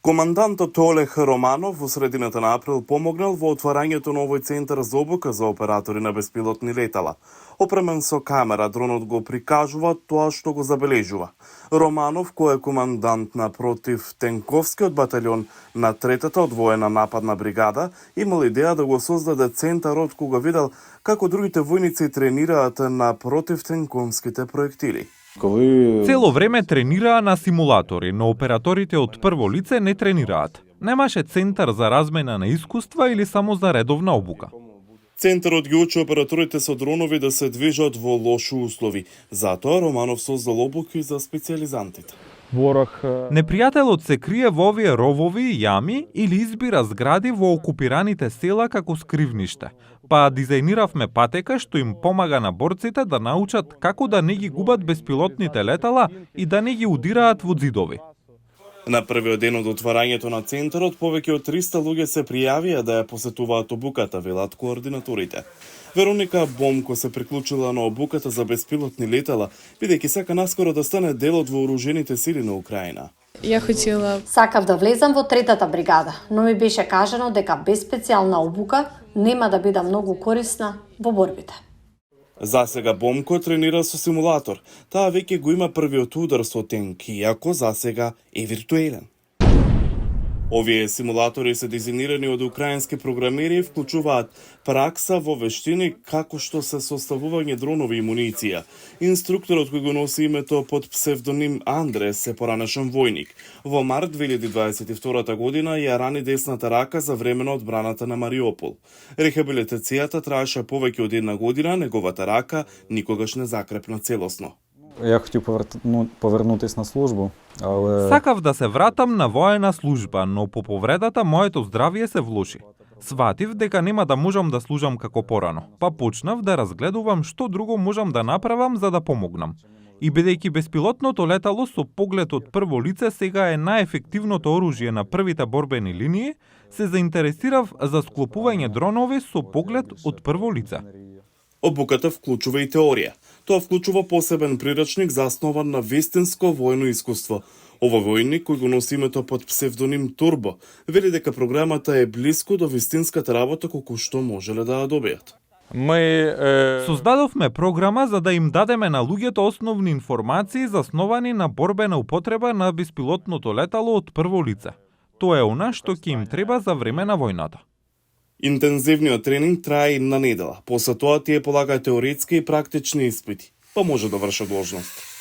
Командантот Олег Романов во средината на април помогнал во отварањето на овој центар за обука за оператори на беспилотни летала. Опремен со камера, дронот го прикажува тоа што го забележува. Романов, кој е командант на противтенковскиот батальон на третата одвоена нападна бригада, имал идеја да го создаде центарот кога видел како другите војници тренираат на противтенковските проектили. Цело време тренираа на симулатори, но операторите од прво лице не тренираат. Немаше центар за размена на искуства или само за редовна обука. Центарот ги учи операторите со дронови да се движат во лоши услови. Затоа Романов создал обуки за специјализантите. Непријателот се крие во овие ровови и јами или избира згради во окупираните села како скривниште. Па дизајниравме патека што им помага на борците да научат како да не ги губат беспилотните летала и да не ги удираат во ѕидови. На првиот ден од отварањето на центарот, повеќе од 300 луѓе се пријавија да ја посетуваат обуката, велат координаторите. Вероника Бомко се приклучила на обуката за беспилотни летала, бидејќи сака наскоро да стане дел од вооружените сили на Украина. Сакав да влезам во третата бригада, но ми беше кажано дека без специјална обука нема да бидам многу корисна во борбите. За сега Бомко тренира со симулатор. Таа веќе го има првиот удар со тенк, иако за сега е виртуелен. Овие симулатори се дизајнирани од украински програмери и вклучуваат пракса во вештини како што се составување дронови и муниција. Инструкторот кој го носи името под псевдоним Андрес е поранешен војник. Во март 2022 година ја рани десната рака за време на одбраната на Мариупол. Рехабилитацијата траеше повеќе од една година, неговата рака никогаш не закрепна целосно. Я хотів повернутися на службу, але... Сакав да се вратам на воена служба, но по повредата моето здравје се влоши. Сватив дека нема да можам да служам како порано, па почнав да разгледувам што друго можам да направам за да помогнам. И бидејќи беспилотното летало со поглед од прво лице сега е најефективното оружје на првите борбени линии, се заинтересирав за склопување дронови со поглед од прво лице. Обуката вклучува и теорија. Тоа вклучува посебен прирачник заснован на вистинско војно искуство. Ова војник, кој го носи името под псевдоним Турбо, вели дека програмата е блиску до вистинската работа колку што можеле да ја добијат. Создадовме програма за да им дадеме на луѓето основни информации засновани на борбена употреба на беспилотното летало од прво лице. Тоа е она што ќе им треба за време на војната. Интензивниот тренинг трае една недела. После тоа тие полагаат теоретски и практични испити, па може да вршат должност.